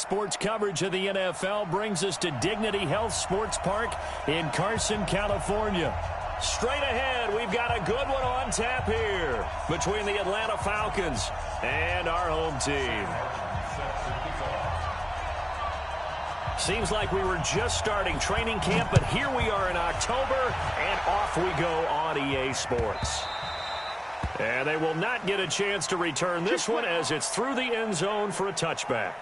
sports coverage of the NFL brings us to Dignity Health Sports Park in Carson, California. Straight ahead, we've got a good one on tap here between the Atlanta Falcons and our home team. Seems like we were just starting training camp, but here we are in October, and off we go on EA Sports. And they will not get a chance to return this one as it's through the end zone for a touchback.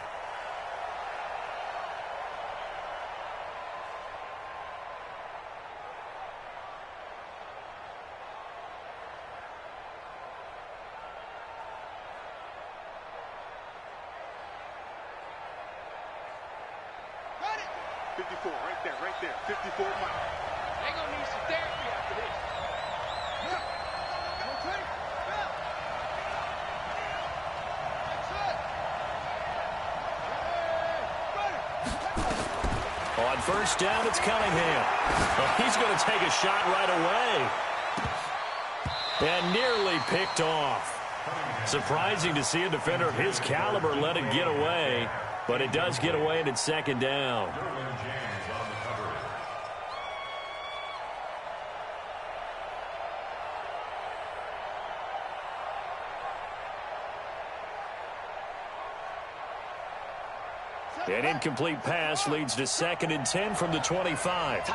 Got it. 54, right there, 54 miles. They're going to need some therapy after this. On first down, it's Cunningham. Well, he's going to take a shot right away. And nearly picked off. Surprising to see a defender of his caliber let it get away, but it does get away and it's second down. An incomplete pass leads to 2nd and 10 from the 25.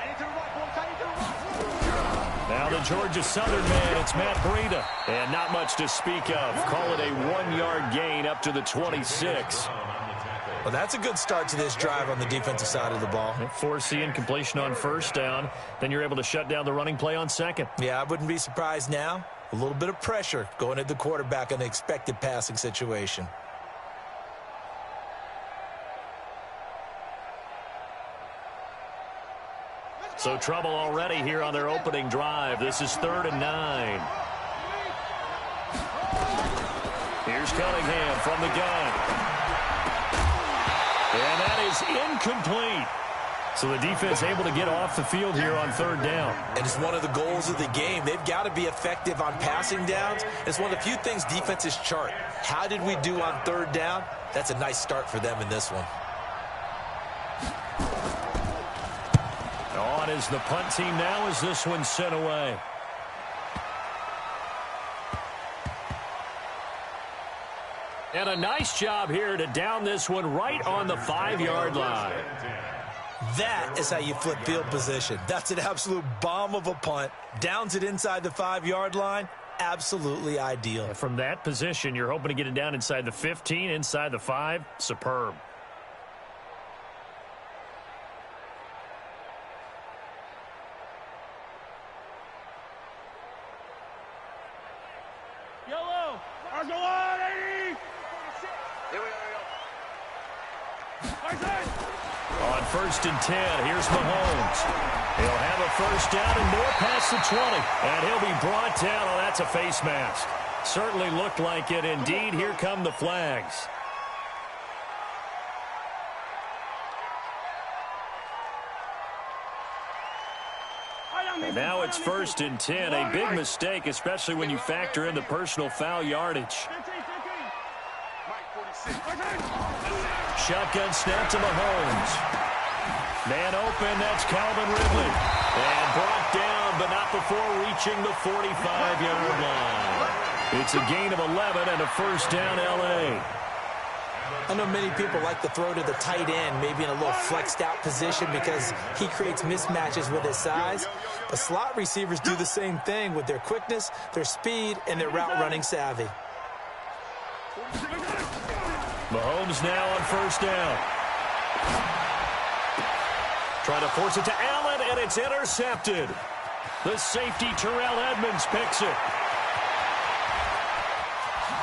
Now the Georgia Southern man, it's Matt Breida. And not much to speak of. Call it a 1-yard gain up to the 26. Well, that's a good start to this drive on the defensive side of the ball. Force the incompletion on first down. Then you're able to shut down the running play on second. Yeah, I wouldn't be surprised now. A little bit of pressure going at the quarterback in the expected passing situation. So trouble already here on their opening drive. This is 3rd and 9. Here's Cunningham from the gun. And that is incomplete. So the defense able to get off the field here on 3rd down. And it's one of the goals of the game. They've got to be effective on passing downs. It's one of the few things defenses chart. How did we do on 3rd down? That's a nice start for them in this one. On is the punt team now as this one's sent away. And a nice job here to down this one right on the 5-yard line. That is how you flip field position. That's an absolute bomb of a punt. Downs it inside the 5-yard line. Absolutely ideal. And from that position, you're hoping to get it down inside the 15, inside the 5. Superb. On 1st and 10, here's Mahomes. He'll have a first down and more past the 20. And he'll be brought down. Oh, that's a face mask. Certainly looked like it. Indeed, here come the flags. And now it's 1st and 10. A big mistake, especially when you factor in the personal foul yardage. Shotgun snap to Mahomes. Man open, that's Calvin Ridley. And brought down, but not before reaching the 45-yard line. It's a gain of 11 and a first down, L.A. I know many people like to throw to the tight end, maybe in a little flexed out position because he creates mismatches with his size. But slot receivers do the same thing with their quickness, their speed, and their route running savvy. Mahomes now on first down. Trying to force it to Allen, and it's intercepted. The safety, Terrell Edmonds, picks it.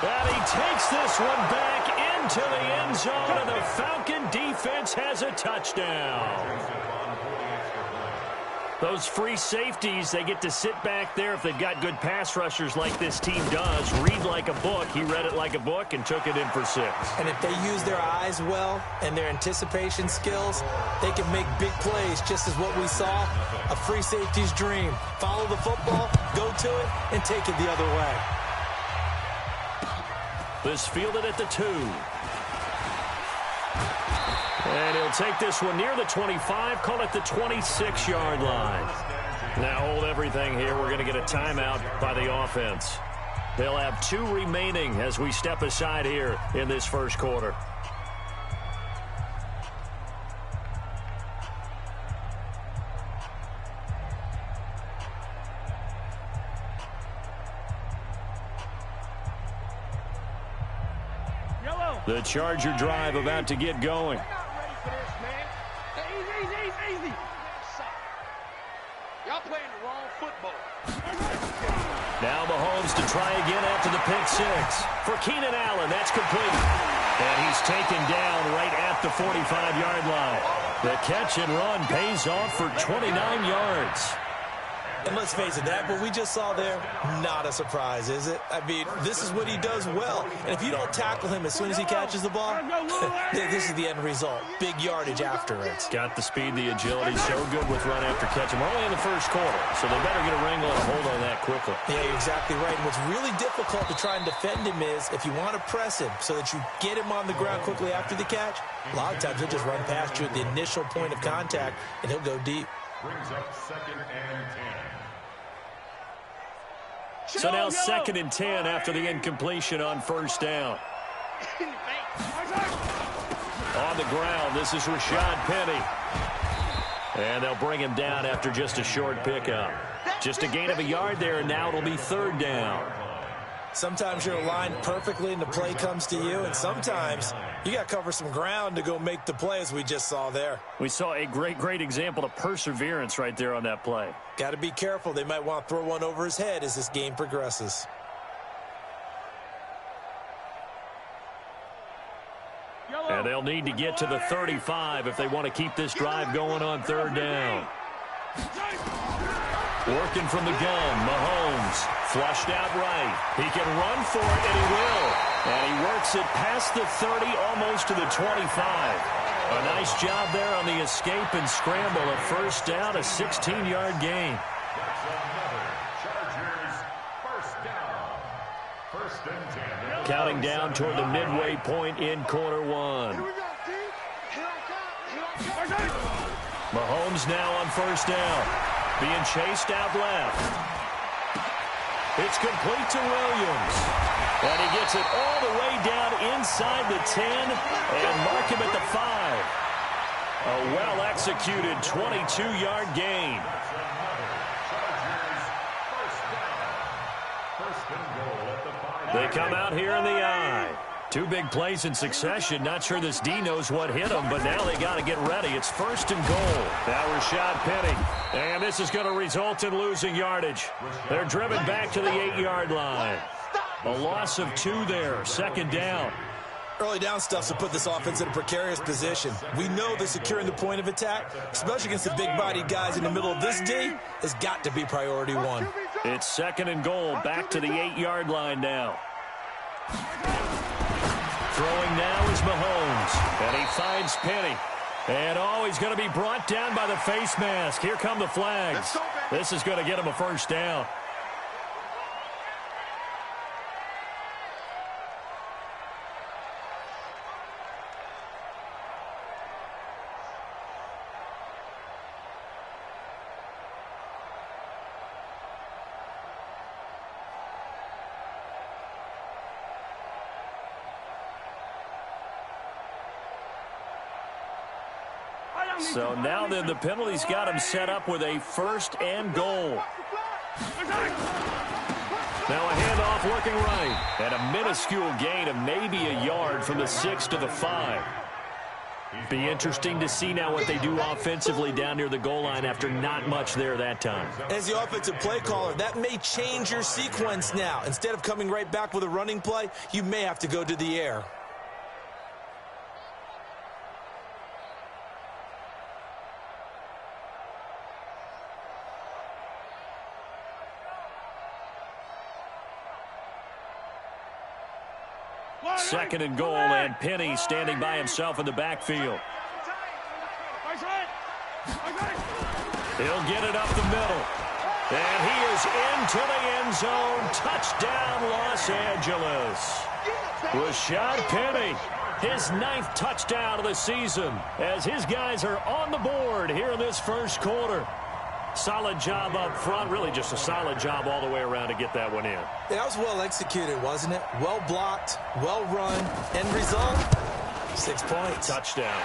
And he takes this one back into the end zone, and the Falcon defense has a touchdown. Those free safeties, they get to sit back there if they've got good pass rushers like this team does. Read like a book. He read it like a book and took it in for 6. And if they use their eyes well and their anticipation skills, they can make big plays, just as what we saw, a free safety's dream. Follow the football, go to it, and take it the other way. This fielded at the 2. And he'll take this one near the 25, call it the 26-yard line. Now hold everything here. We're going to get a timeout by the offense. They'll have 2 remaining as we step aside here in this first quarter. The Charger drive about to get going. They're not ready for this, man. Hey, easy. Y'all playing the wrong football. Now Mahomes to try again after the pick 6. For Keenan Allen, that's complete. And he's taken down right at the 45-yard line. The catch and run pays off for 29 yards. And let's face it, that what we just saw there, not a surprise, is it? I mean, this is what he does well. And if you don't tackle him as soon as he catches the ball, this is the end result. Big yardage after it. Got the speed, the agility, so good with run after catch. We're only in the first quarter, so they better get a wrangle and a hold on that quickly. Yeah, you're exactly right. And what's really difficult to try and defend him is if you want to press him so that you get him on the ground quickly after the catch, a lot of times he'll just run past you at the initial point of contact, and he'll go deep. Brings up 2nd and 10. So now 2nd and 10 after the incompletion on first down. On the ground, this is Rashad Penny. And they'll bring him down after just a short pickup. Just a gain of a yard there, and now it'll be 3rd down. Sometimes you're aligned perfectly and the play comes to you, and sometimes you got to cover some ground to go make the play, as we just saw there. We saw a great example of perseverance right there on that play. Got to be careful. They might want to throw one over his head as this game progresses. And they'll need to get to the 35 if they want to keep this drive going on 3rd down. Working from the gun, Mahomes flushed out right. He can run for it, and he will. And he works it past the 30, almost to the 25. A nice job there on the escape and scramble. A first down, a 16-yard gain. Chargers, first down. 1st and 10. Counting down toward the midway point in quarter 1. Mahomes now on first down. Being chased out left. It's complete to Williams. And he gets it all the way down inside the 10 and mark him at the 5. A well-executed 22-yard gain. They come out here in the I. 2 big plays in succession. Not sure this D knows what hit them, but now they got to get ready. It's 1st and goal. Now Rashad Penny. And this is going to result in losing yardage. They're driven back to the 8-yard line. A loss of 2 there. 2nd down. Early down stuff to put this offense in a precarious position. We know that securing the point of attack, especially against the big-bodied guys in the middle of this D, has got to be priority 1. It's 2nd and goal. Back to the 8-yard line now. Throwing now is Mahomes, and he finds Penny. And he's going to be brought down by the face mask. Here come the flags. This is going to get him a first down. So now then the penalty's got him set up with a 1st and goal. Now a handoff looking right. And a minuscule gain of maybe a yard from the 6 to the 5. Be interesting to see now what they do offensively down near the goal line after not much there that time. As the offensive play caller, that may change your sequence now. Instead of coming right back with a running play, you may have to go to the air. Second and goal, and Penny standing by himself in the backfield. He'll get it up the middle. And he is into the end zone. Touchdown, Los Angeles. Rashad Penny. his 9th touchdown of the season as his guys are on the board here in this first quarter. Solid job up front, really just a solid job all the way around to get that one in. Yeah, that was well executed, wasn't it? Well blocked, well run. End result, 6 points. Touchdown.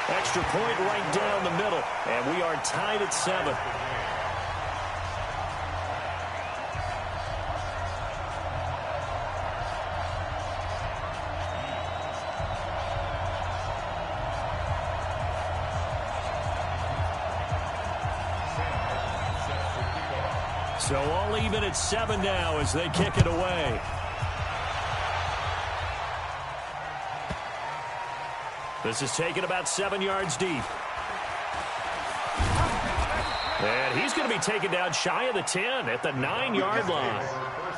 Extra point right down the middle, and we are tied at 7. So all even at 7 now as they kick it away. This is taken about 7 yards deep. And he's going to be taken down shy of the 10 at the 9-yard line.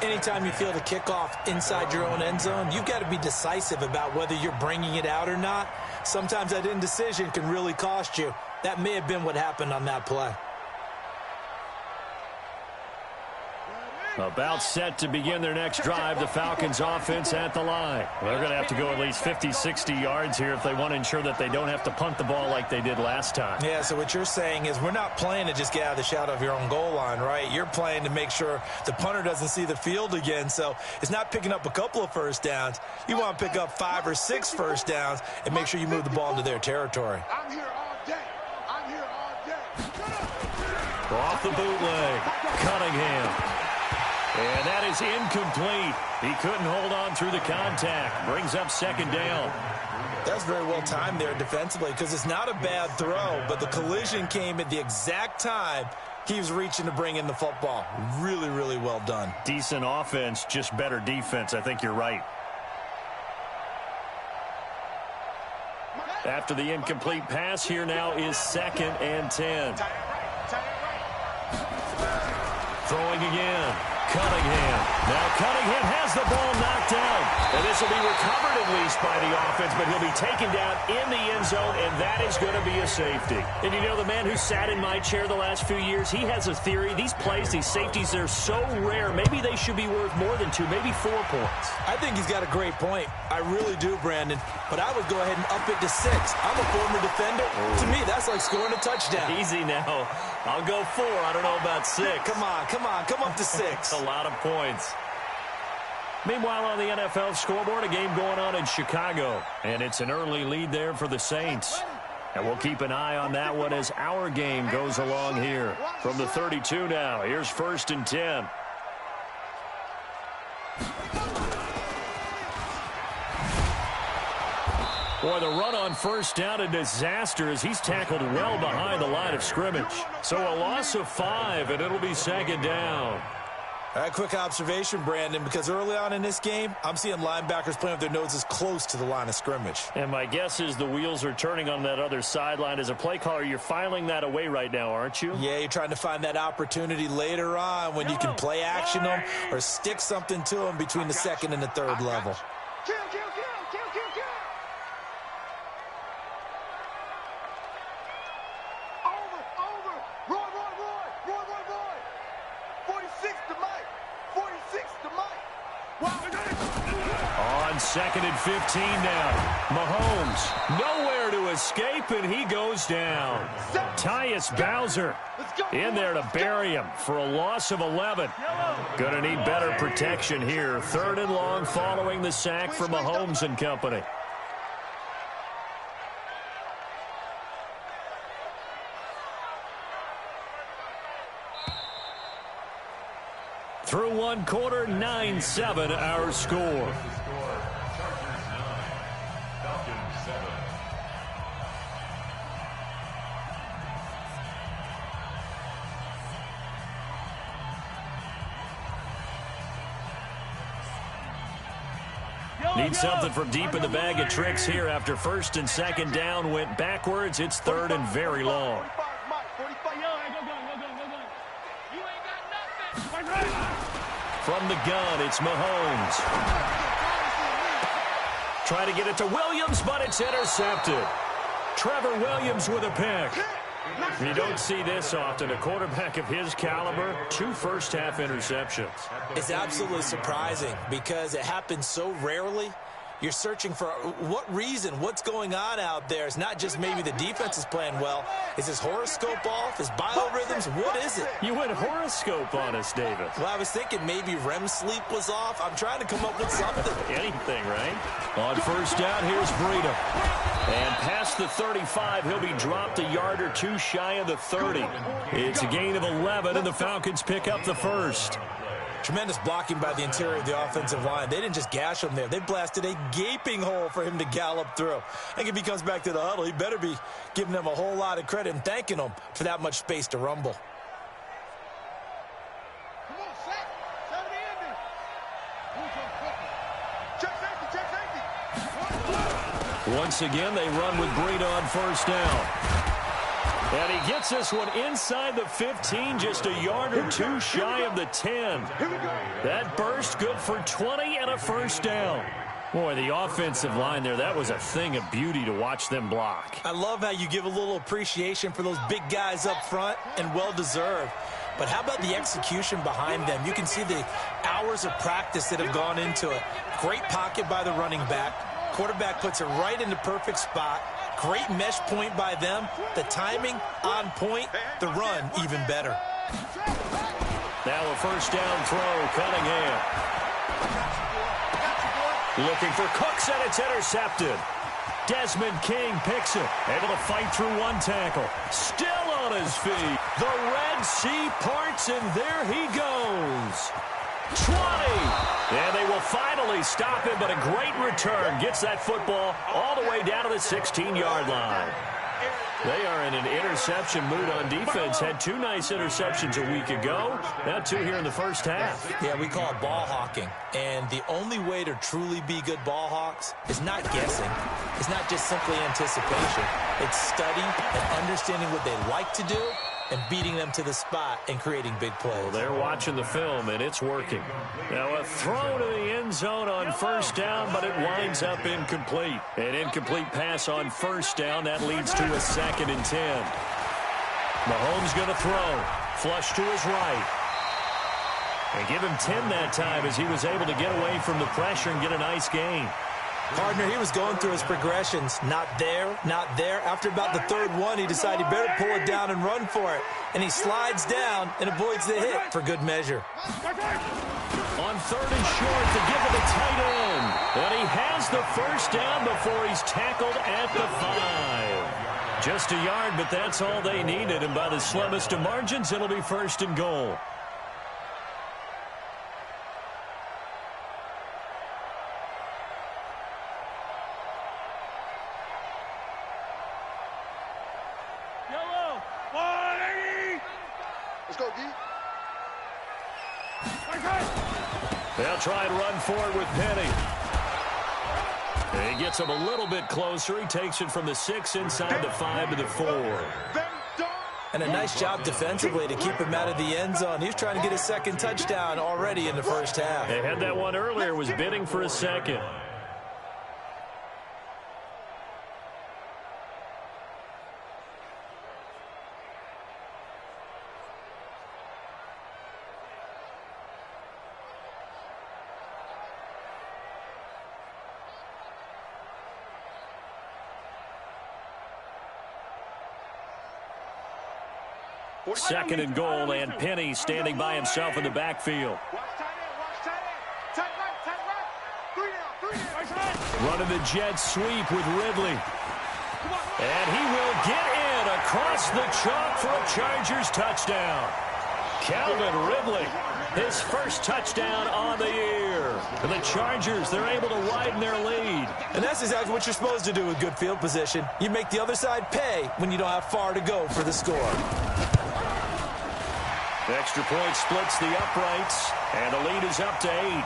Anytime you feel the kickoff inside your own end zone, you've got to be decisive about whether you're bringing it out or not. Sometimes that indecision can really cost you. That may have been what happened on that play. About set to begin their next drive, the Falcons offense at the line. They're going to have to go at least 50, 60 yards here if they want to ensure that they don't have to punt the ball like they did last time. Yeah, so what you're saying is we're not playing to just get out of the shadow of your own goal line, right? You're playing to make sure the punter doesn't see the field again. So it's not picking up a couple of first downs. You want to pick up 5 or 6 first downs and make sure you move the ball into their territory. I'm here all day. I'm here all day. Off the bootleg, Cunningham. And that is incomplete. He couldn't hold on through the contact. Brings up 2nd down. That's very well timed there defensively because it's not a bad throw, but the collision came at the exact time he was reaching to bring in the football. Really, really well done. Decent offense, just better defense. I think you're right. After the incomplete pass, here now is 2nd and 10. Throwing again. Cunningham. Now Cunningham has the ball knocked down. And this will be recovered at least by the offense, but he'll be taken down in the end zone, and that is going to be a safety. And you know, the man who sat in my chair the last few years, he has a theory. These plays, these safeties, they're so rare. Maybe they should be worth more than 2, maybe 4 points. I think he's got a great point. I really do, Brandon. But I would go ahead and up it to 6. I'm a former defender. To me, that's like scoring a touchdown. Easy now. I'll go 4. I don't know about 6. Come on. Come up to 6. A lot of points. Meanwhile, on the NFL scoreboard, a game going on in Chicago. And it's an early lead there for the Saints. And we'll keep an eye on that one as our game goes along here. From the 32 now, here's 1st and 10. Boy, the run on 1st down, a disaster as he's tackled well behind the line of scrimmage. So a loss of 5, and it'll be 2nd down. All right, quick observation, Brandon, because early on in this game, I'm seeing linebackers playing with their noses close to the line of scrimmage. And my guess is the wheels are turning on that other sideline. As a play caller, you're filing that away right now, aren't you? Yeah, you're trying to find that opportunity later on when you can play action them or stick something to them between the 2nd and the 3rd level. Kill, kill, kill, kill, kill, kill. Over. Roy. 46 to Mike. 46 to Mike. On 2nd and 15 now. Mahomes nowhere to escape, and he goes down. Tyus Bowser in there to bury him for a loss of 11. Going to need better protection here. 3rd and long following the sack for Mahomes and company. Through 1 quarter, 9-7 our score. Need something from deep in the bag of tricks here after 1st and 2nd down went backwards. It's 3rd and very long. From the gun, it's Mahomes. Try to get it to Williams, but it's intercepted. Trevor Williams with a pick. You don't see this often. A quarterback of his caliber, 2 first-half interceptions. It's absolutely surprising because it happens so rarely. You're searching for what reason, what's going on out there. It's not just maybe the defense is playing well. Is his horoscope off? His biorhythms? What is it? You went horoscope on us, Davis. Well, I was thinking maybe REM sleep was off. I'm trying to come up with something. Anything, right? On first down, here's Breida. And past the 35, he'll be dropped a yard or two shy of the 30. It's a gain of 11, and the Falcons pick up the first. Tremendous blocking by the interior of the offensive line. They didn't just gash him there. They blasted a gaping hole for him to gallop through. I think if he comes back to the huddle, he better be giving them a whole lot of credit and thanking them for that much space to rumble. Come on, sack. Tell the ending. Who's on quickly? Check safety. Once again, they run with Breida on first down. And he gets this one inside the 15, just a yard or two shy of the 10. That burst good for 20 and a first down. Boy, the offensive line there, that was a thing of beauty to watch them block. I love how you give a little appreciation for those big guys up front, and well-deserved. But how about the execution behind them? You can see the hours of practice that have gone into it. Great pocket by the running back. Quarterback puts it right in the perfect spot. Great mesh point by them. The timing on point. The run even better. Now a first down throw, Cunningham. Looking for Cooks, and it's intercepted. Desmond King picks it. Able to fight through one tackle. Still on his feet. The Red Sea parts, and there he goes. 20. And they will finally stop him, but a great return. Gets that football all the way down to the 16-yard line. They are in an interception mood on defense. Had two nice interceptions a week ago. Now two here in the first half. Yeah, we call it ball hawking. And the only way to truly be good ball hawks is not guessing. It's not just simply anticipation. It's study and understanding what they like to do and beating them to the spot and creating big plays. Well, they're watching the film, and it's working. Now a throw to the end zone on first down, but it winds up incomplete. An incomplete pass on first down. That leads to a 2nd and 10. Mahomes going to throw. Flush to his right. And give him 10 that time as he was able to get away from the pressure and get a nice gain. Partner, he was going through his progressions. Not there, not there. After about the 3rd one, he decided he better pull it down and run for it. And he slides down and avoids the hit for good measure. On 3rd and short to give it a tight end. And he has the first down before he's tackled at the 5. Just a yard, but that's all they needed. And by the slimmest of margins, it'll be 1st and goal. Let's go, D. They'll try and run forward with Penny. And he gets him a little bit closer. He takes it from the 6 inside the 5 to the 4. And a nice job defensively to keep him out of the end zone. He was trying to get his 2nd touchdown already in the first half. They had that one earlier, was bidding for a 2nd. Second and goal, and Penny standing by himself in the backfield. Running the jet sweep with Ridley. And he will get in across the chalk for a Chargers touchdown. Calvin Ridley, his first touchdown on the year. And the Chargers, they're able to widen their lead. And that's exactly what you're supposed to do with good field position. You make the other side pay when you don't have far to go for the score. The extra point splits the uprights, and the lead is up to 8.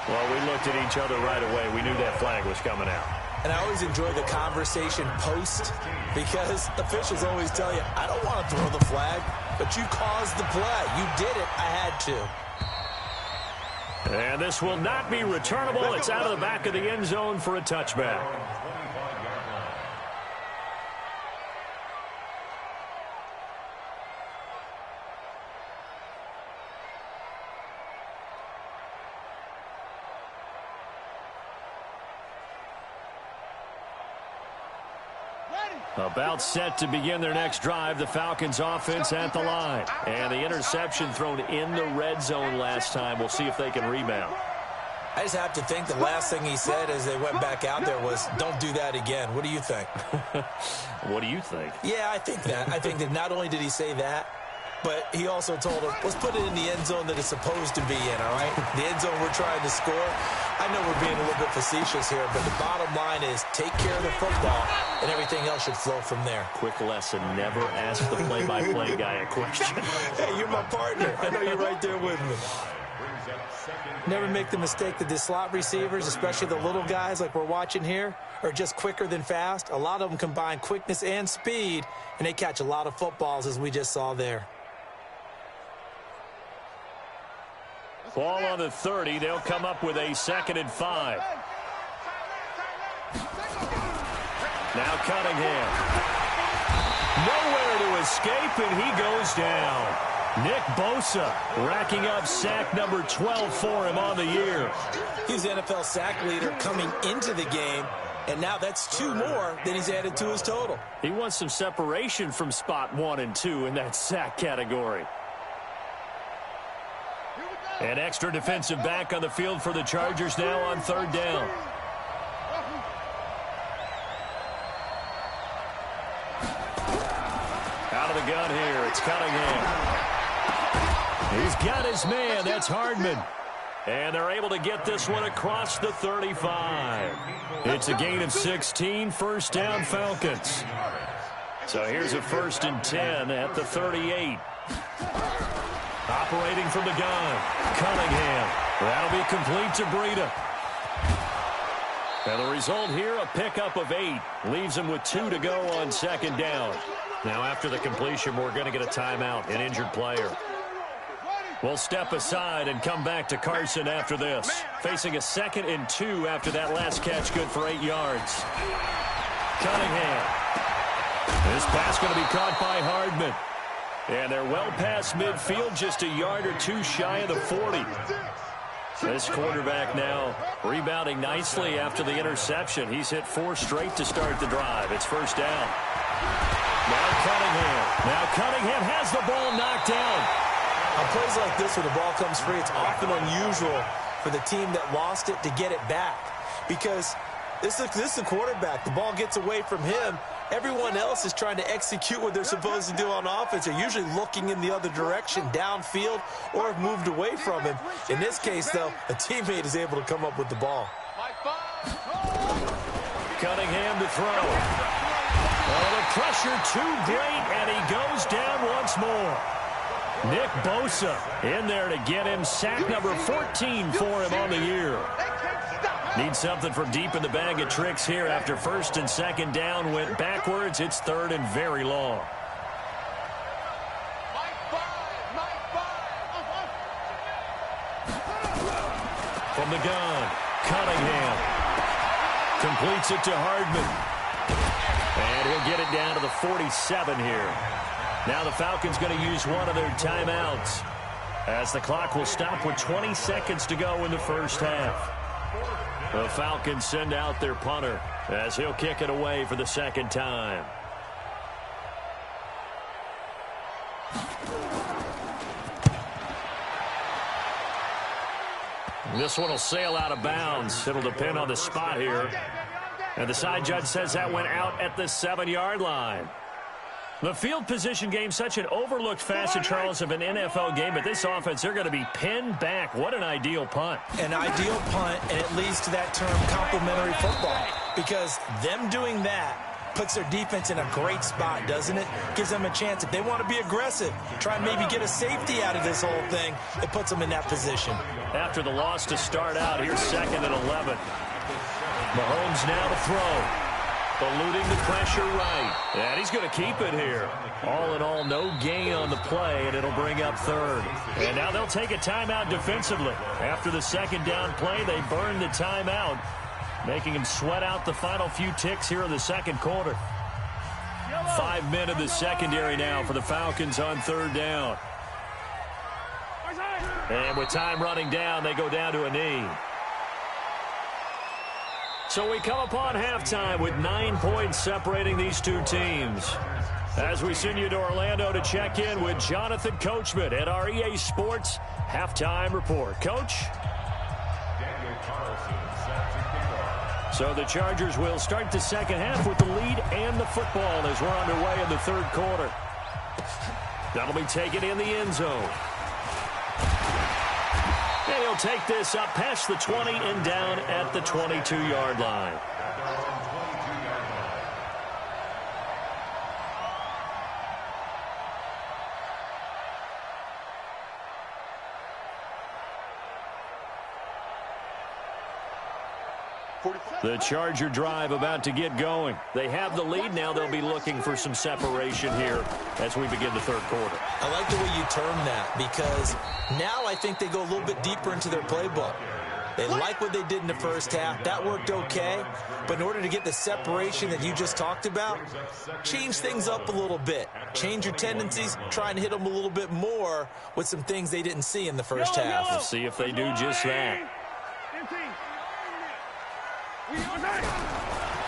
Well, we looked at each other right away. We knew that flag was coming out. And I always enjoy the conversation post because officials always tell you, I don't want to throw the flag, but you caused the play. You did it. I had to. And this will not be returnable. It's out of the back of the end zone for a touchback. About set to begin their next drive, the Falcons offense at the line. And the interception thrown in the red zone last time. We'll see if they can rebound. I just have to think the last thing he said as they went back out there was, don't do that again. What do you think? What do you think? Yeah, I think that. I think that not only did he say that, but he also told him, let's put it in the end zone that it's supposed to be in, all right? The end zone we're trying to score. I know we're being a little bit facetious here, but the bottom line is take care of the football, and everything else should flow from there. Quick lesson, never ask the play-by-play guy a question. Hey, you're my partner. I know you're right there with me. Never make the mistake that the slot receivers, especially the little guys like we're watching here, are just quicker than fast. A lot of them combine quickness and speed, and they catch a lot of footballs, as we just saw there. Ball on the 30. They'll come up with a 2nd and 5. Now Cunningham. Nowhere to escape, and he goes down. Nick Bosa racking up sack number 12 for him on the year. He's the NFL sack leader coming into the game, and now that's 2 more than he's added to his total. He wants some separation from spot 1 and 2 in that sack category. An extra defensive back on the field for the Chargers now on 3rd down. Out of the gun here, it's Cunningham. He's got his man, that's Hardman. And they're able to get this one across the 35. It's a gain of 16, 1st down Falcons. So here's a 1st and 10 at the 38. Operating from the gun, Cunningham. That'll be complete to Breida. And the result here, a pickup of 8. Leaves him with 2 to go on 2nd down. Now after the completion, we're going to get a timeout, an injured player. We'll step aside and come back to Carson after this. Facing a 2nd and 2 after that last catch, good for 8 yards. Cunningham. This pass going to be caught by Hardman. And they're well past midfield, just a yard or 2 shy of the 40. This quarterback now rebounding nicely after the interception. He's hit 4 straight to start the drive. It's 1st down. Now Cunningham. Now Cunningham has the ball knocked down. On plays like this where the ball comes free, it's often unusual for the team that lost it to get it back. Because this is the quarterback. The ball gets away from him. Everyone else is trying to execute what they're supposed to do on offense. They're usually looking in the other direction, downfield, or have moved away from him. In this case, though, a teammate is able to come up with the ball. Cunningham to throw. Oh, the pressure too great, and he goes down once more. Nick Bosa in there to get him sack number 14 for him on the year. Needs something from deep in the bag of tricks here after 1st and 2nd down went backwards. It's 3rd and very long. From the gun, Cunningham completes it to Hardman. And he'll get it down to the 47 here. Now the Falcons going to use one of their timeouts as the clock will stop with 20 seconds to go in the 1st half. The Falcons send out their punter as he'll kick it away for the 2nd time. This one will sail out of bounds. It'll depend on the spot here. And the side judge says that went out at the 7-yard line. The field position game, such an overlooked facet, Charles, of an NFL game. But this offense, they're going to be pinned back. What an ideal punt. An ideal punt, and it leads to that term complementary football. Because them doing that puts their defense in a great spot, doesn't it? Gives them a chance. If they want to be aggressive, try and maybe get a safety out of this whole thing, it puts them in that position. After the loss to start out, here's 2nd and 11. Mahomes now to throw. Eluding the pressure right. And he's going to keep it here. All in all, no gain on the play, and it'll bring up 3rd. And now they'll take a timeout defensively. After the 2nd down play, they burn the timeout, making him sweat out the final few ticks here in the 2nd quarter. 5 men in the secondary now for the Falcons on 3rd down. And with time running down, they go down to a knee. So we come upon halftime with 9 points separating these two teams. As we send you to Orlando to check in with Jonathan Coachman at our EA Sports Halftime Report. Coach? So the Chargers will start the second half with the lead and the football as we're underway in the third quarter. That'll be taken in the end zone. And he'll take this up past the 20 and down at the 22-yard line. The Charger drive about to get going. They have the lead. Now they'll be looking for some separation here as we begin the third quarter. I like the way you term that because now I think they go a little bit deeper into their playbook. They like what they did in the first half. That worked okay. But in order to get the separation that you just talked about, change things up a little bit. Change your tendencies. Try and hit them a little bit more with some things they didn't see in the first half. We'll see if they do just that.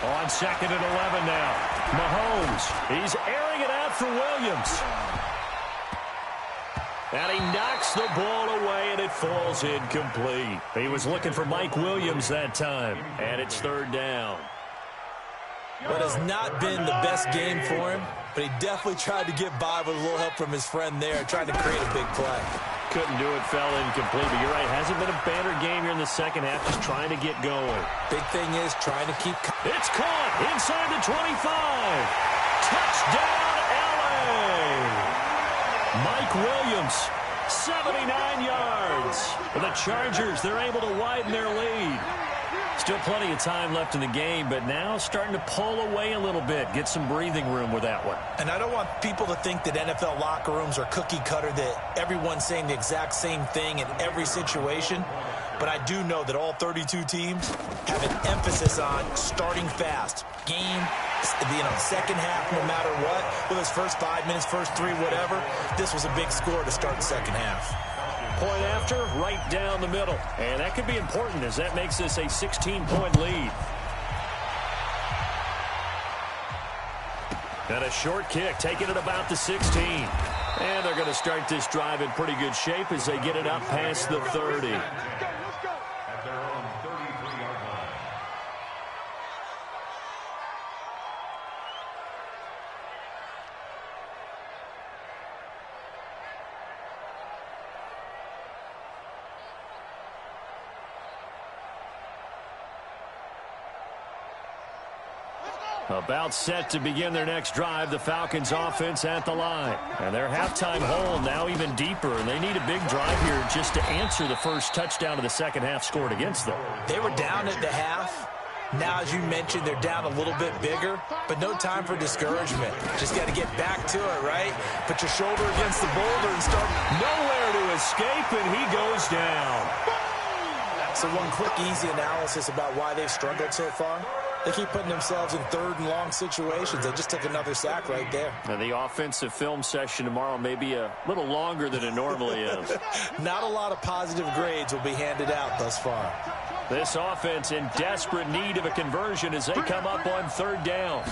On second and 11 now. Mahomes, he's airing it out for Williams. And he knocks the ball away, and it falls incomplete. He was looking for Mike Williams that time, and it's third down. What has not been the best game for him, but he definitely tried to get by with a little help from his friend there, trying to create a big play. Couldn't do it, fell incomplete, but you're right, hasn't been a banner game here in the second half, just trying to get going. Big thing is trying to keep... It's caught inside the 25. Touchdown, LA! Mike Williams, 79 yards. For the Chargers, they're able to widen their lead. Still plenty of time left in the game, but now starting to pull away a little bit, get some breathing room with that one. And I don't want people to think that NFL locker rooms are cookie cutter, that everyone's saying the exact same thing in every situation. But I do know that all 32 teams have an emphasis on starting fast. Game, second half, no matter what. Whether it's first 5 minutes, first 3, whatever. This was a big score to start the second half. Point after, right down the middle. And that could be important as that makes this a 16-point lead. And a short kick, taking it about the 16. And they're going to start this drive in pretty good shape as they get it up past the 30. At their own 33-yard line. About set to begin their next drive, the Falcons offense at the line. And their halftime hole now even deeper, and they need a big drive here just to answer the first touchdown of the second half scored against them. They were down at the half. Now, as you mentioned, they're down a little bit bigger, but no time for discouragement. Just got to get back to it, right? Put your shoulder against the boulder and start. Nowhere to escape, and he goes down. So one quick, easy analysis about why they've struggled so far. They keep putting themselves in third and long situations. They just took another sack right there. And the offensive film session tomorrow may be a little longer than it normally is. Not a lot of positive grades will be handed out thus far. This offense in desperate need of a conversion as they come up on third down.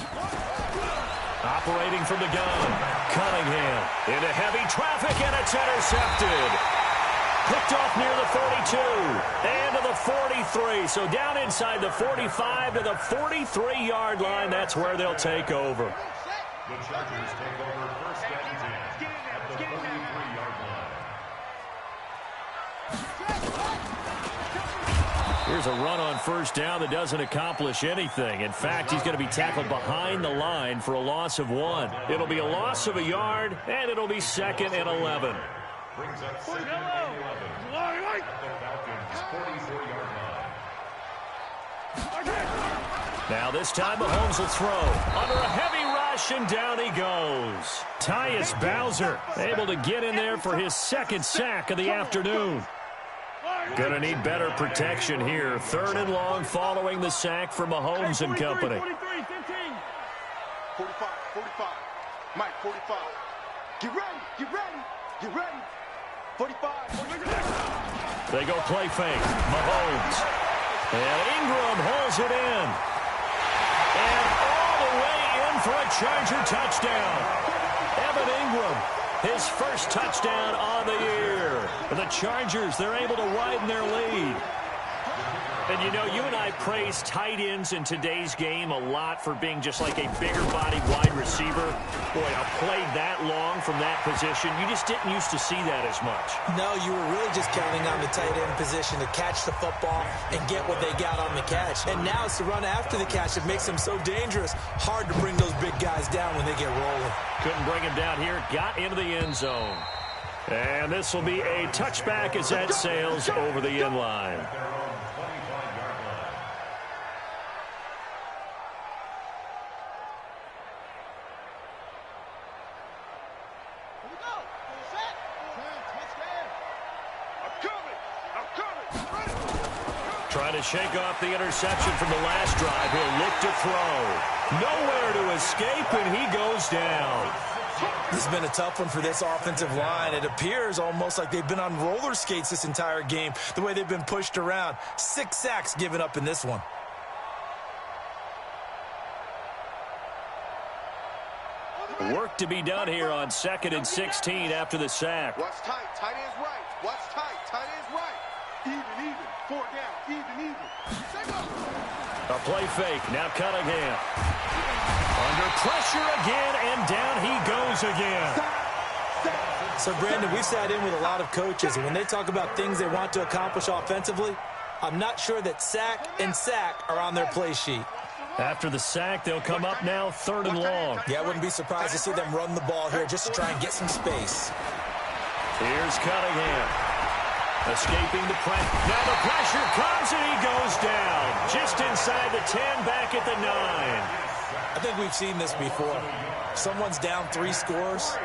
Operating from the gun, Cunningham into heavy traffic, and it's intercepted. Picked off near the 42 and to the 43. So down inside the 45 to the 43-yard line. That's where they'll take over. The Chargers take over first and 10 at the 43-yard line. Here's a run on first down that doesn't accomplish anything. In fact, he's going to be tackled behind the line for a loss of 1. It'll be a loss of a yard, and it'll be second and 11. Brings up second and 11 at the Falcons' 44-yard line. Now this time Mahomes will throw under a heavy rush, and down he goes. Tyus Bowser able to get in there for his second sack of the afternoon. Gonna need better protection here. Third and long following the sack for Mahomes and company. 45, 45. Mike, 45. Get ready, get ready, get ready. 45. They go play fake. Mahomes And Ingram holds it in. And all the way in for a Charger touchdown. Evan Ingram, his first touchdown on the year. For the Chargers, they're able to widen their lead. And, you know, you and I praise tight ends in today's game a lot for being just like a bigger-bodied wide receiver. Boy, a play that long from that position, you just didn't used to see that as much. No, you were really just counting on the tight end position to catch the football and get what they got on the catch. And now it's the run after the catch that makes them so dangerous. Hard to bring those big guys down when they get rolling. Couldn't bring him down here. Got into the end zone. And this will be a touchback as that sails over the end line. Trying to shake off the interception from the last drive. He'll look to throw. Nowhere to escape, and he goes down. This has been a tough one for this offensive line. It appears almost like they've been on roller skates this entire game, the way they've been pushed around. 6 sacks given up in this one. Work to be done here on 2nd and 16 after the sack. Watch tight. Tight end's right. Watch tight. Tight end's right. Even. 4 down. Even. A play fake. Now Cunningham. Under pressure again, and down he goes again. So, Brandon, we've sat in with a lot of coaches, and when they talk about things they want to accomplish offensively, I'm not sure that sack and sack are on their play sheet. After the sack, they'll come up now 3rd and long. Yeah, I wouldn't be surprised to see them run the ball here just to try and get some space. Here's Cunningham. Escaping the pressure. Now the pressure comes, and he goes down. Just inside the 10, back at the 9. I think we've seen this before. Someone's down 3 scores.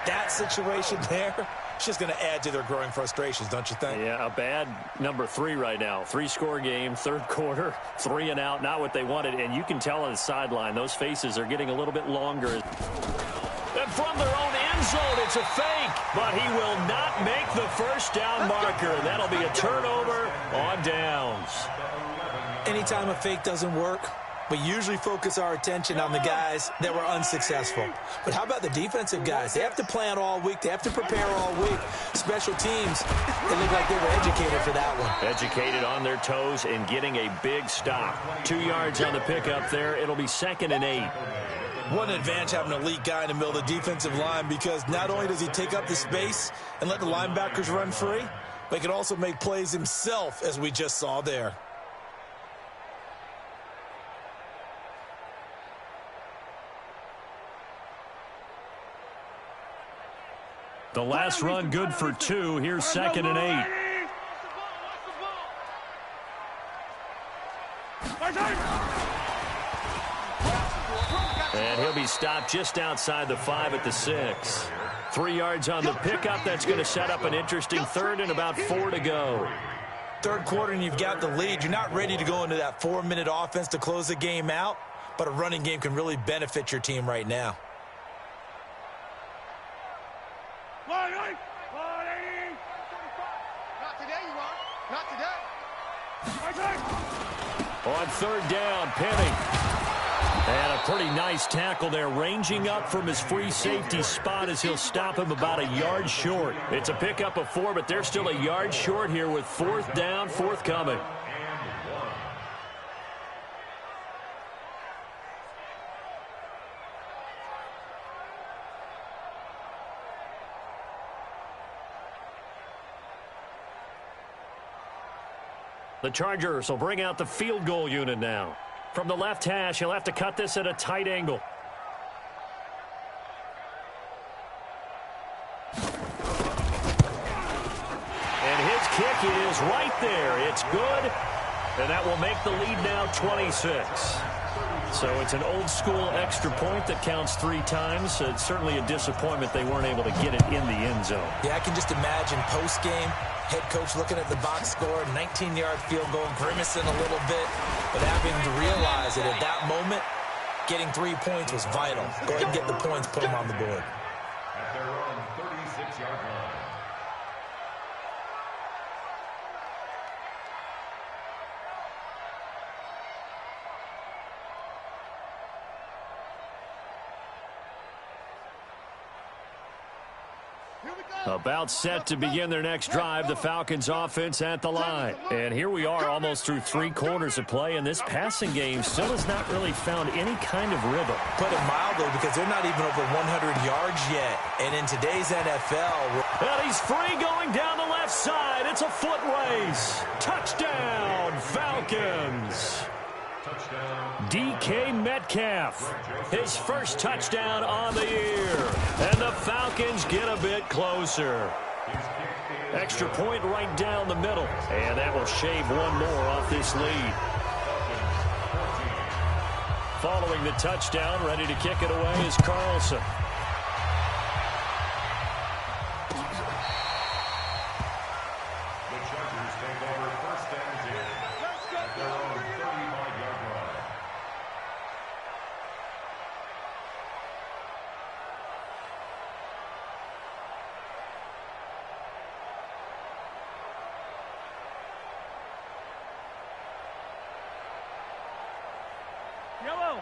That situation there, it's just going to add to their growing frustrations, don't you think? Yeah, a bad number 3 right now. 3-score game, 3rd quarter, 3 and out, not what they wanted. And you can tell on the sideline, those faces are getting a little bit longer. And from their own end zone, it's a fake. But he will not make the first down marker. That'll be a turnover on downs. Anytime a fake doesn't work, we usually focus our attention on the guys that were unsuccessful. But how about the defensive guys? They have to plan all week. They have to prepare all week. Special teams, they look like they were educated for that one. Educated on their toes and getting a big stop. 2 yards on the pickup there. It'll be 2nd and 8. What an advantage having an elite guy in the middle of the defensive line, because not only does he take up the space and let the linebackers run free, but he can also make plays himself, as we just saw there. The last run good for 2. Here's 2nd and 8. And he'll be stopped just outside the 5 at the 6. 3 yards on the pickup. That's going to set up an interesting 3rd and about 4 to go. 3rd quarter and you've got the lead. You're not ready to go into that 4-minute offense to close the game out, but a running game can really benefit your team right now. On 3rd down, Penny. And a pretty nice tackle there, ranging up from his free safety spot as he'll stop him about a yard short. It's a pickup of 4, but they're still a yard short here with 4th down, forthcoming. The Chargers will bring out the field goal unit now. From the left hash, he'll have to cut this at a tight angle. And his kick is right there. It's good, and that will make the lead now 26. So it's an old-school extra point that counts 3 times. It's certainly a disappointment they weren't able to get it in the end zone. Yeah, I can just imagine post-game, head coach looking at the box score, 19-yard field goal, grimacing a little bit, but having to realize that at that moment, getting 3 points was vital. Go ahead and get the points, put them on the board. At their own 36-yard line. About set to begin their next drive, the Falcons offense at the line. And here we are almost through 3 quarters of play, and this passing game still has not really found any kind of rhythm. Put it mildly, because they're not even over 100 yards yet. And in today's NFL... And he's free going down the left side. It's a foot race. Touchdown, Falcons. DK Metcalf, his first touchdown on the year. And the Falcons get a bit closer. Extra point right down the middle. And that will shave one more off this lead. Following the touchdown, ready to kick it away is Carlson.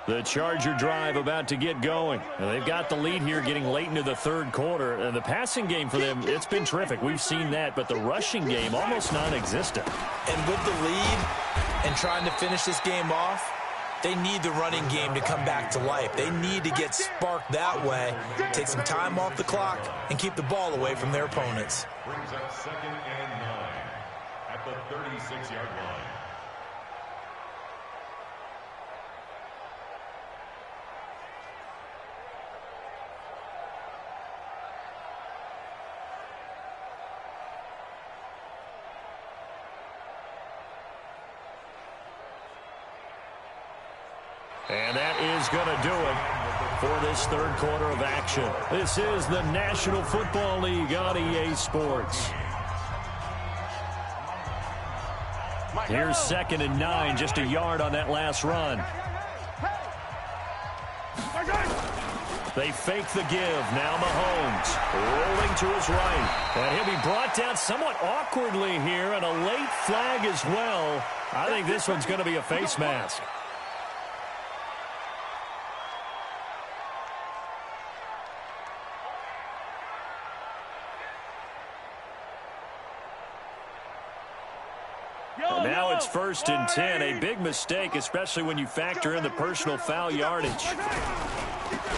The Charger drive about to get going. And they've got the lead here getting late into the 3rd quarter. And the passing game for them, it's been terrific. We've seen that, but the rushing game almost non-existent. And with the lead and trying to finish this game off, they need the running game to come back to life. They need to get sparked that way, take some time off the clock, and keep the ball away from their opponents. Brings up 2nd and 9 at the 36-yard line. And that is going to do it for this 3rd quarter of action. This is the National Football League on EA Sports. Here's 2nd and 9, just a yard on that last run. They fake the give. Now Mahomes rolling to his right. And he'll be brought down somewhat awkwardly here, and a late flag as well. I think this one's going to be a face mask. Now it's 1st and 10, a big mistake, especially when you factor in the personal foul yardage.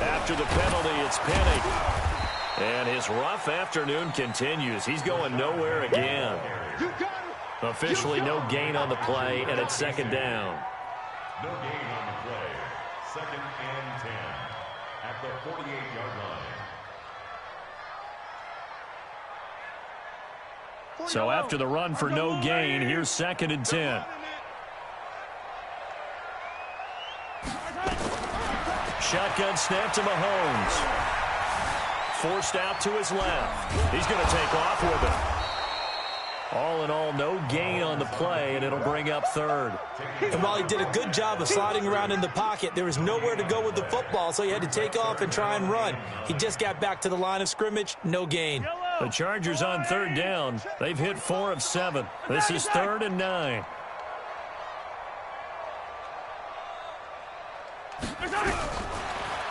After the penalty, it's Penny. And his rough afternoon continues. He's going nowhere again. Officially no gain on the play, and it's 2nd down. No gain on the play. 2nd and 10 at the 48-yard line. So after the run for no gain, here's 2nd and 10. Shotgun snap to Mahomes. Forced out to his left. He's going to take off with it. All in all, no gain on the play, and it'll bring up 3rd. And while he did a good job of sliding around in the pocket, there was nowhere to go with the football, so he had to take off and try and run. He just got back to the line of scrimmage, no gain. The Chargers on 3rd down. They've hit 4 of 7. This is 3rd and 9.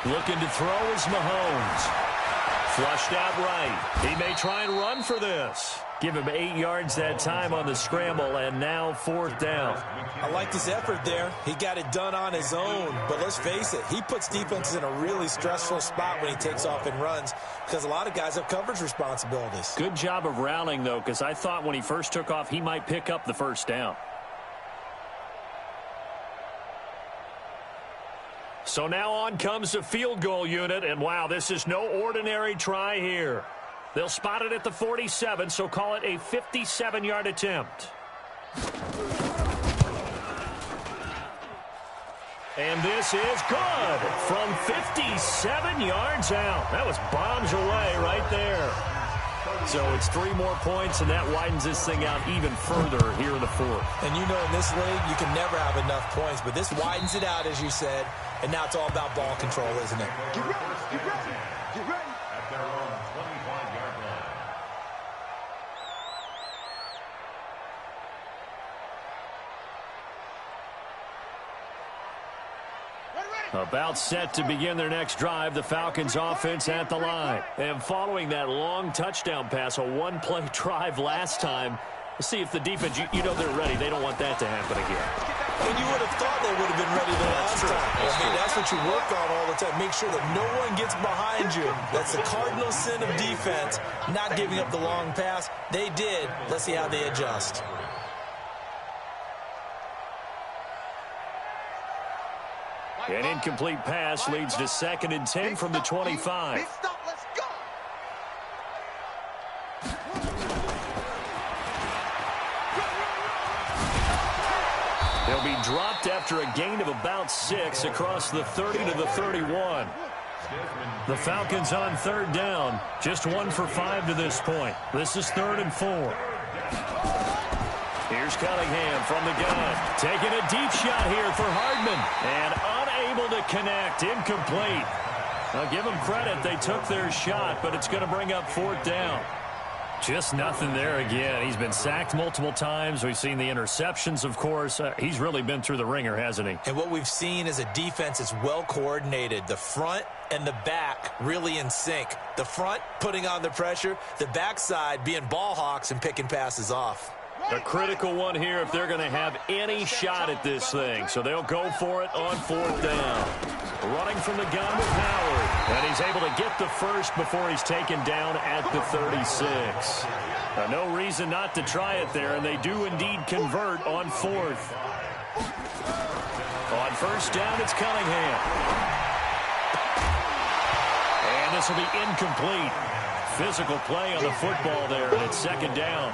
Looking to throw is Mahomes. Flushed out right. He may try and run for this. Give him 8 yards that time on the scramble, and now 4th down. I like his effort there. He got it done on his own, but let's face it, he puts defenses in a really stressful spot when he takes off and runs because a lot of guys have coverage responsibilities. Good job of rallying, though, because I thought when he first took off, he might pick up the 1st down. So now on comes the field goal unit, and wow, this is no ordinary try here. They'll spot it at the 47, so call it a 57-yard attempt. And this is good from 57 yards out. That was bombs away right there. So it's 3 more points, and that widens this thing out even further here in the 4th. And you know in this league, you can never have enough points, but this widens it out, as you said, and now it's all about ball control, isn't it? Get ready, get ready, get ready. At their own 25-yard line. Ready, ready. About set to begin their next drive, the Falcons offense at the line. And following that long touchdown pass, a one-play drive last time, let's see if the defense, you know they're ready. They don't want that to happen again. And you would have thought they would have been ready the last time. I mean, that's what you work on all the time. Make sure that no one gets behind you. That's the cardinal sin of defense, not giving up the long pass. They did. Let's see how they adjust. An incomplete pass leads to 2nd and 10 from the 25. Let's go. They'll be dropped after a gain of about 6 across the 30 to the 31. The Falcons on 3rd down. Just 1 for 5 to this point. This is 3rd and 4. Here's Cunningham from the gun. Taking a deep shot here for Hardman. And unable to connect. Incomplete. I'll give them credit. They took their shot, but it's going to bring up 4th down. Just nothing there again. He's been sacked multiple times. We've seen the interceptions, of course. He's really been through the ringer, hasn't he? And what we've seen is a defense that's well coordinated. The front and the back really in sync. The front putting on the pressure. The backside being ball hawks and picking passes off. A critical one here if they're going to have any shot at this thing. So they'll go for it on 4th down. Running from the gun with Howard. And he's able to get the first before he's taken down at the 36. No reason not to try it there, and they do indeed convert on 4th. On 1st down, it's Cunningham. And this will be incomplete. Physical play on the football there, and it's 2nd down.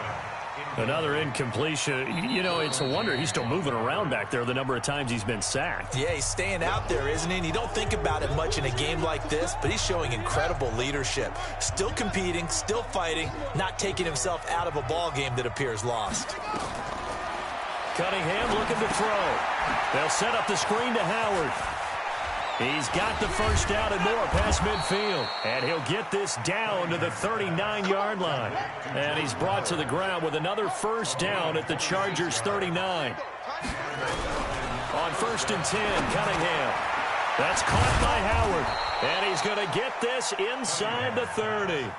Another incompletion. You know, it's a wonder he's still moving around back there the number of times he's been sacked. Yeah, he's staying out there, isn't he? And you don't think about it much in a game like this, but he's showing incredible leadership. Still competing, still fighting, not taking himself out of a ball game that appears lost. Cunningham looking to throw. They'll set up the screen to Howard. He's got the first down and more past midfield. And he'll get this down to the 39-yard line. And he's brought to the ground with another first down at the Chargers' 39. On 1st and 10, Cunningham. That's caught by Howard. And he's going to get this inside the 30.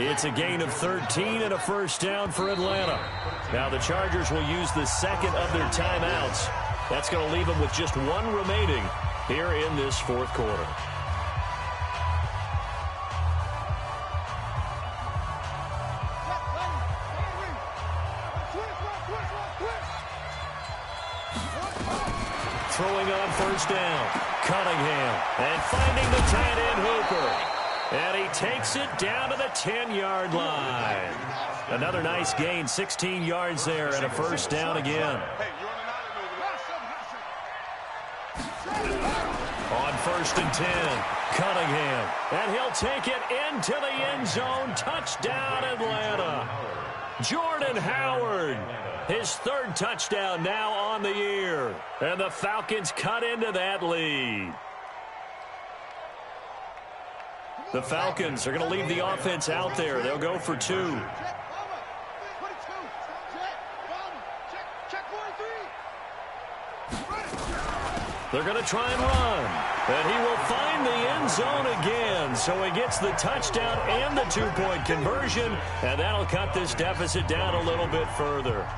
It's a gain of 13 and a first down for Atlanta. Now the Chargers will use the 2nd of their timeouts. That's going to leave them with just 1 remaining here in this 4th quarter. Throwing on 1st down. Cunningham. And finding the tight end Hooper. And he takes it down to the 10-yard line. Another nice gain, 16 yards there, and a first down again. On 1st and 10, Cunningham. And he'll take it into the end zone. Touchdown, Atlanta. Jordan Howard. His 3rd touchdown now on the year. And the Falcons cut into that lead. The Falcons are going to leave the offense out there. They'll go for 2. They're going to try and run. And he will find the end zone again. So he gets the touchdown and the 2-point conversion. And that'll cut this deficit down a little bit further.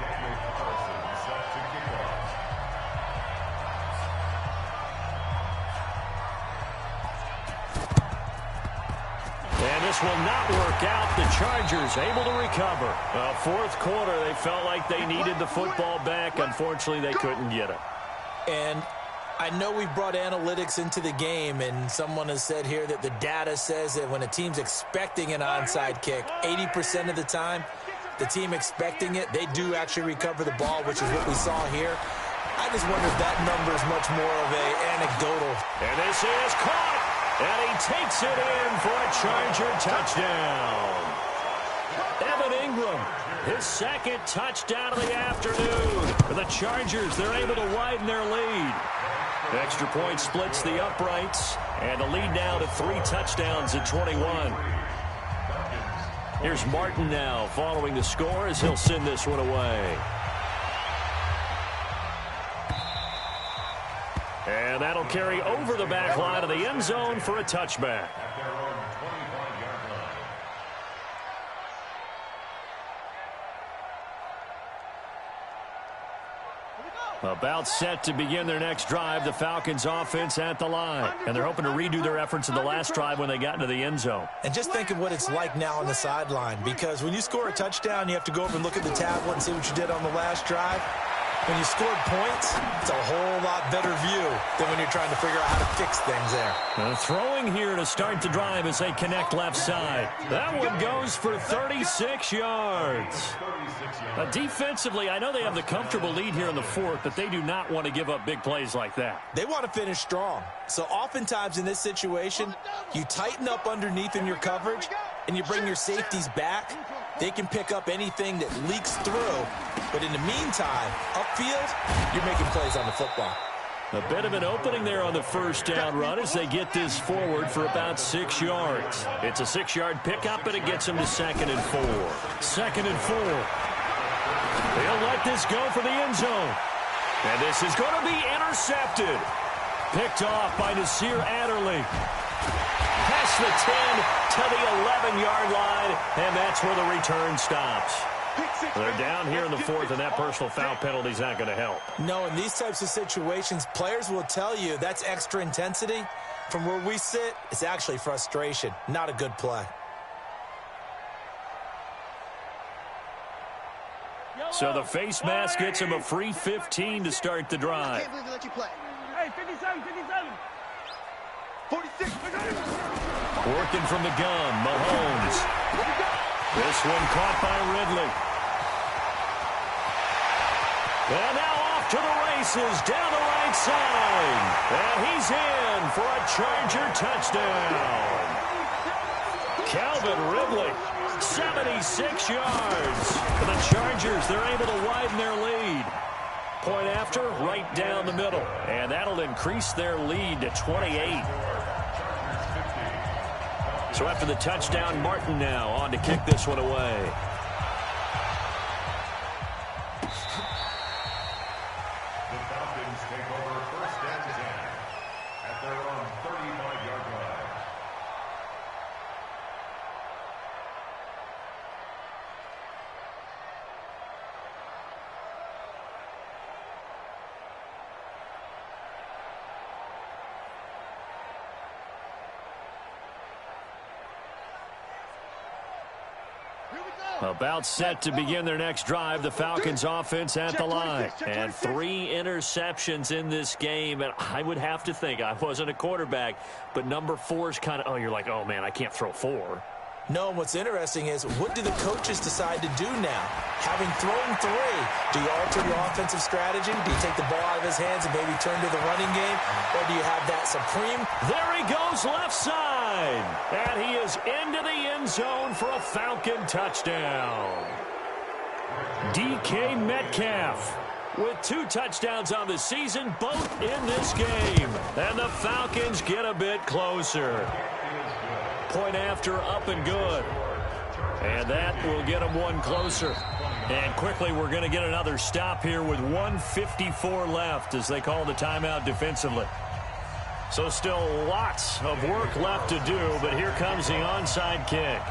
And this will not work out. The Chargers able to recover. 4th quarter, they felt like they needed the football back. Unfortunately, they couldn't get it. And I know we've brought analytics into the game, and someone has said here that the data says that when a team's expecting an onside kick, 80% of the time, the team expecting it, they do actually recover the ball, which is what we saw here. I just wonder if that number is much more of an anecdotal. And this is caught, and he takes it in for a Charger touchdown. Evan Ingram, his 2nd touchdown of the afternoon. For the Chargers, they're able to widen their lead. Extra point splits the uprights, and the lead now to 3 touchdowns at 21. Here's Martin now following the score as he'll send this one away. And that'll carry over the back line of the end zone for a touchback. At their own 25-yard line. About set to begin their next drive, the Falcons offense at the line. And they're hoping to redo their efforts in the last drive when they got into the end zone. And just think of what it's like now on the sideline, because when you score a touchdown, you have to go over and look at the tablet and see what you did on the last drive. When you scored points, it's a whole lot better view than when you're trying to figure out how to fix things there. Throwing here to start the drive as they connect left side. That one goes for 36 yards. Defensively, I know they have the comfortable lead here in the fourth, but they do not want to give up big plays like that. They want to finish strong. So oftentimes in this situation, you tighten up underneath in your coverage, and you bring your safeties back. They can pick up anything that leaks through. But in the meantime, upfield, you're making plays on the football. A bit of an opening there on the first down run as they get this forward for about 6 yards. It's a 6-yard pickup, and it gets them to 2nd and 4. 2nd and 4. They'll let this go for the end zone. And this is going to be intercepted. Picked off by Nasir Adderley. Past the 10 to the 11-yard line, and that's where the return stops. They're down here in the fourth, and that personal foul penalty is not going to help. No, in these types of situations, players will tell you that's extra intensity. From where we sit, it's actually frustration, not a good play. So the face mask gets him a free 15 to start the drive. I can't believe they let you play. Hey, 57, 57. 46. Working from the gun, Mahomes. This one caught by Ridley. And now off to the races down the right side. And he's in for a Charger touchdown. Calvin Ridley, 76 yards. For the Chargers, they're able to widen their lead. Point after, right down the middle. And that'll increase their lead to 28. So after the touchdown, Martin now on to kick this one away. The Falcons take over 1st and 10 at their own 35-yard line. About set to begin their next drive, the Falcons offense at the line. And 3 interceptions in this game. And I would have to think, I wasn't a quarterback, but number 4 is kind of, oh, you're like, oh, man, I can't throw 4. No, and what's interesting is, what do the coaches decide to do now? Having thrown 3, do you alter your offensive strategy? Do you take the ball out of his hands and maybe turn to the running game? Or do you have that supreme? There he goes left side. And he is into the end zone for a Falcon touchdown. DK Metcalf with 2 touchdowns on the season, both in this game. And the Falcons get a bit closer. Point after, up and good. And that will get them 1 closer. And quickly, we're going to get another stop here with 1:54 left as they call the timeout defensively. So still lots of work left to do, but here comes the onside kick.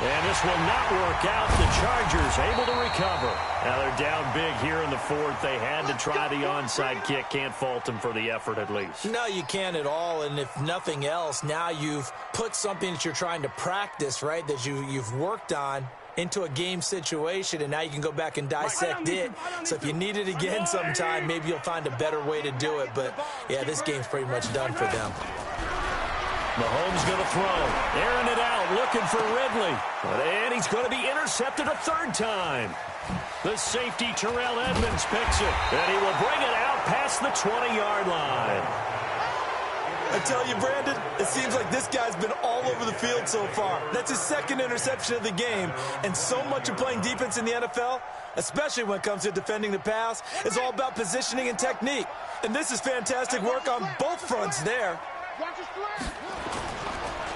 And this will not work out. The Chargers able to recover. Now they're down big here in the fourth. They had to try the onside kick. Can't fault them for the effort at least. No, you can't at all. And if nothing else, now you've put something that you're trying to practice, right, that you've worked on into a game situation, and now you can go back and dissect it. So if you need it again sometime, maybe you'll find a better way to do it. But, yeah, this game's pretty much done for them. Mahomes going to throw. Airing it out, looking for Ridley. And he's going to be intercepted a 3rd time. The safety, Terrell Edmonds, picks it. And he will bring it out past the 20-yard line. I tell you, Brandon, it seems like this guy's been all over the field so far. That's his 2nd interception of the game. And so much of playing defense in the NFL, especially when it comes to defending the pass, is all about positioning and technique. And this is fantastic work on both fronts there.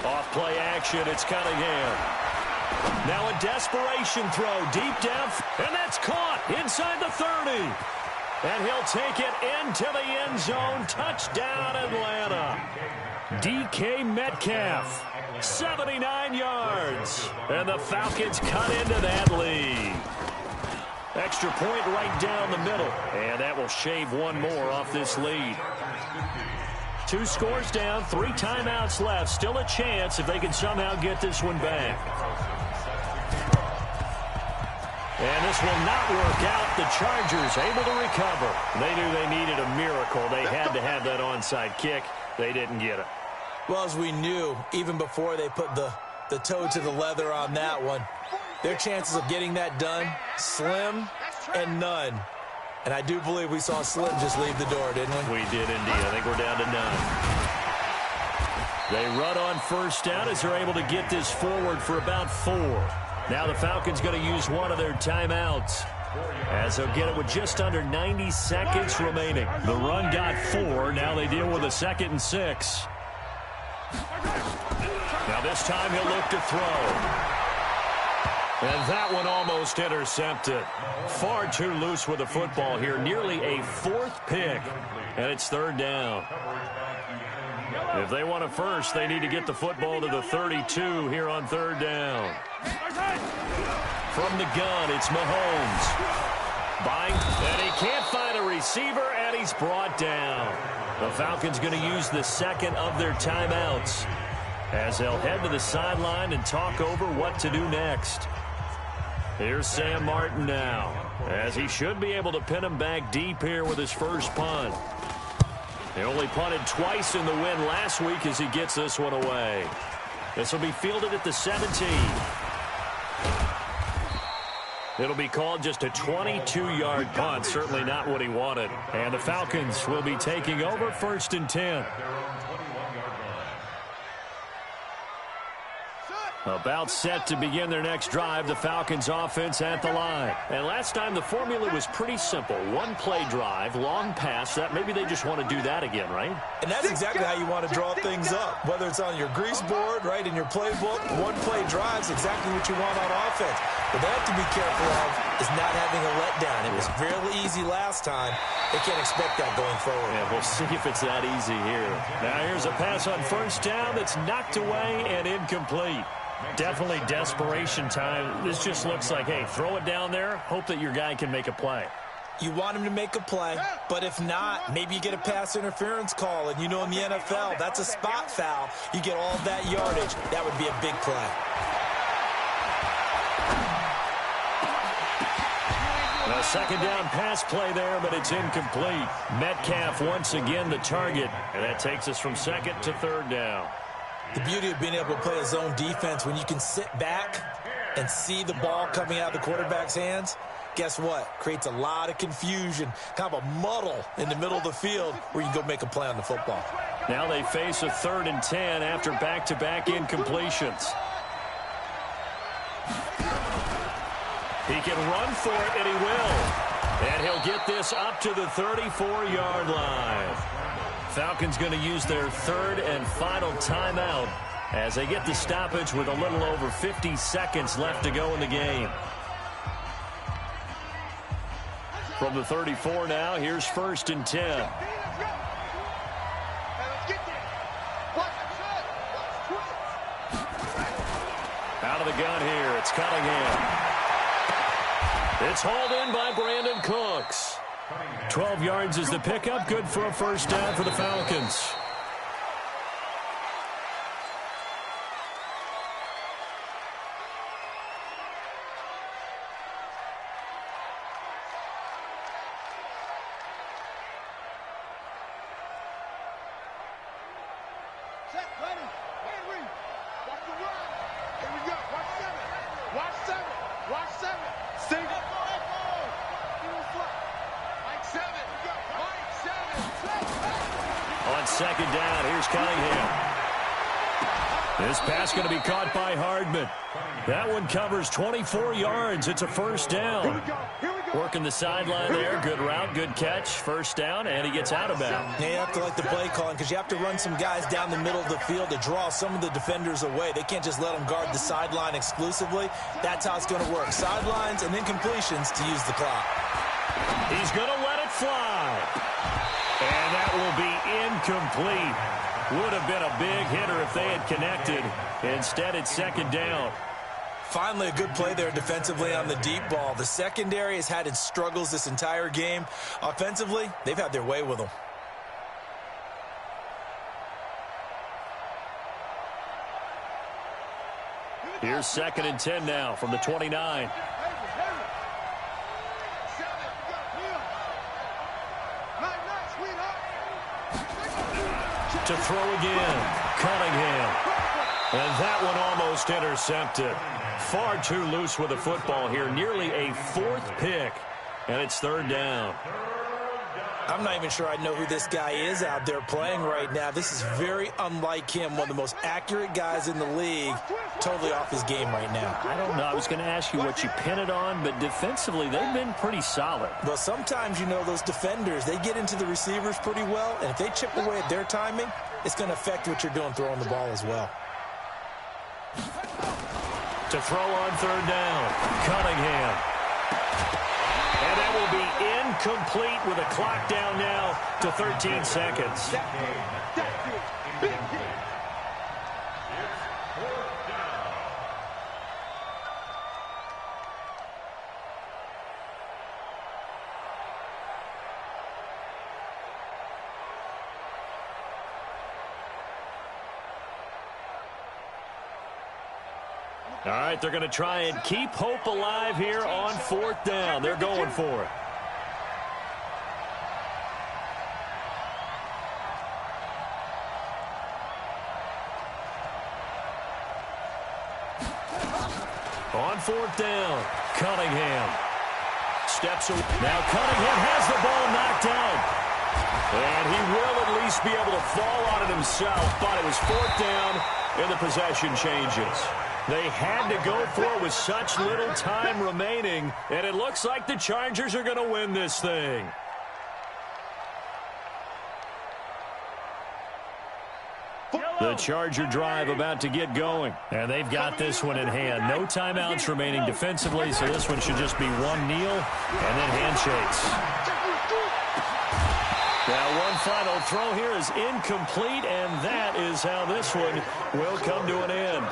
Off play action, it's Cunningham. Now a desperation throw deep down, and that's caught inside the 30. And he'll take it into the end zone. Touchdown, Atlanta. DK Metcalf, 79 yards. And the Falcons cut into that lead. Extra point right down the middle. And that will shave one more off this lead. 2 scores down, 3 timeouts left. Still a chance if they can somehow get this one back. And this will not work out. The Chargers able to recover. They knew they needed a miracle. They had to have that onside kick. They didn't get it. Well, as we knew, even before they put the toe to the leather on that one, their chances of getting that done, slim and none. And I do believe we saw Slim just leave the door, didn't we? We did indeed. I think we're down to none. They run on first down as they're able to get this forward for about 4. Now the Falcons going to use one of their timeouts as they'll get it with just under 90 seconds remaining. The run got 4. Now they deal with a 2nd and 6. Now this time he'll look to throw. And that one almost intercepted. Far too loose with the football here. Nearly a 4th pick. And it's 3rd down. If they want a first, they need to get the football to the 32 here on 3rd down. From the gun, it's Mahomes. And he can't find a receiver, and he's brought down. The Falcons going to use the 2nd of their timeouts as they'll head to the sideline and talk over what to do next. Here's Sam Martin now, as he should be able to pin him back deep here with his first punt. He only punted twice in the win last week as he gets this one away. This will be fielded at the 17. It'll be called just a 22-yard punt, certainly not what he wanted. And the Falcons will be taking over 1st and 10. About set to begin their next drive, the Falcons offense at the line. And last time the formula was pretty simple. 1-play drive, long pass. That maybe they just want to do that again, right? And that's exactly how you want to draw things up. Whether it's on your grease board, right, in your playbook, 1-play drive is exactly what you want on offense. What they have to be careful of is not having a letdown. It was fairly easy last time. They can't expect that going forward. Yeah, we'll see if it's that easy here. Now here's a pass on first down that's knocked away and incomplete. Definitely desperation time. This just looks like, hey, throw it down there, hope that your guy can make a play. You want him to make a play, but if not, maybe you get a pass interference call, and you know in the NFL, that's a spot foul. You get all that yardage. That would be a big play. A 2nd down pass play there, but it's incomplete. Metcalf once again the target, and that takes us from 2nd to 3rd down. The beauty of being able to play a zone defense when you can sit back and see the ball coming out of the quarterback's hands, guess what? Creates a lot of confusion, kind of a muddle in the middle of the field where you can go make a play on the football. Now they face a 3rd and 10 after back-to-back incompletions. He can run for it, and he will. And he'll get this up to the 34-yard line. Falcons going to use their 3rd and final timeout as they get the stoppage with a little over 50 seconds left to go in the game. From the 34 now, here's 1st and 10. Out of the gun here, it's Cunningham. It's hauled in by Brandon Cooks. 12 yards is the pickup, good for a 1st down for the Falcons. Set, ready, Henry. Watch the run. Here we go. Watch 7. Watch 7. Watch 7. Sing it. Mike 7. Mike 7. On 2nd down, here's Cunningham. This pass going to be caught by Hardman. That one covers 24 yards. It's a 1st down. Here we go. Here we go. Working the sideline there. Good route, good catch. First down, and he gets out of bounds. Yeah, you have to like the play calling because you have to run some guys down the middle of the field to draw some of the defenders away. They can't just let them guard the sideline exclusively. That's how it's going to work. Sidelines and then completions to use the clock. He's going to let it fly. And that will be incomplete. Would have been a big hitter if they had connected. Instead, it's second down. Finally, a good play there defensively on the deep ball. The secondary has had its struggles this entire game. Offensively, they've had their way with them. Here's 2nd and 10 now from the 29. To throw again, Cunningham. And that one almost intercepted. Far too loose with the football here. Nearly a 4th pick. And it's 3rd down. I'm not even sure I know who this guy is out there playing right now. This is very unlike him. One of the most accurate guys in the league. Totally off his game right now. I don't know. I was going to ask you what you pin it on, but defensively, they've been pretty solid. Well, sometimes, you know, those defenders, they get into the receivers pretty well, and if they chip away at their timing, it's going to affect what you're doing throwing the ball as well. To throw on 3rd down, Cunningham. And that will be incomplete with a clock down now to 13 seconds. All right, they're going to try and keep hope alive here on 4th down. They're going for it. On 4th down, Cunningham steps away. Now Cunningham has the ball knocked out. And he will at least be able to fall on it himself, but it was 4th down and the possession changes. They had to go for it with such little time remaining, and it looks like the Chargers are going to win this thing. The Charger drive about to get going, and they've got this one in hand. No timeouts remaining defensively, so this one should just be one kneel and then handshakes. Now one final throw here is incomplete, and that is how this one will come to an end.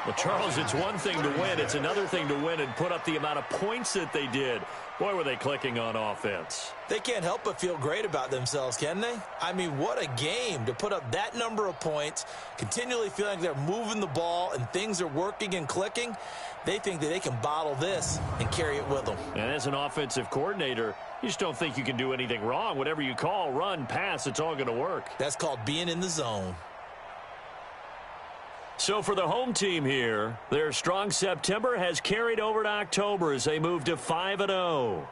Well, Charles, it's one thing to win. It's another thing to win and put up the amount of points that they did. Boy, were they clicking on offense. They can't help but feel great about themselves, can they? I mean, what a game to put up that number of points, continually feeling like they're moving the ball and things are working and clicking. They think that they can bottle this and carry it with them. And as an offensive coordinator, you just don't think you can do anything wrong. Whatever you call, run, pass, it's all going to work. That's called being in the zone. So for the home team here, their strong September has carried over to October as they move to 5-0.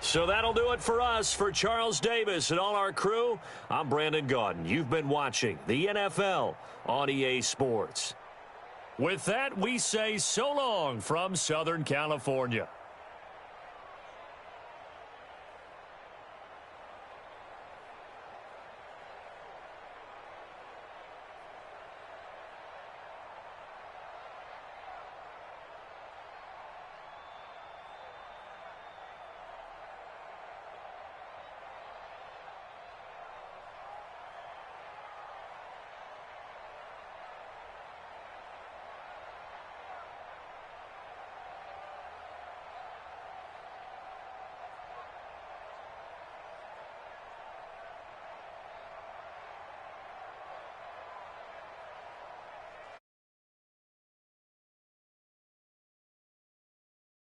So that'll do it for us. For Charles Davis and all our crew, I'm Brandon Gaudin. You've been watching the NFL on EA Sports. With that, we say so long from Southern California.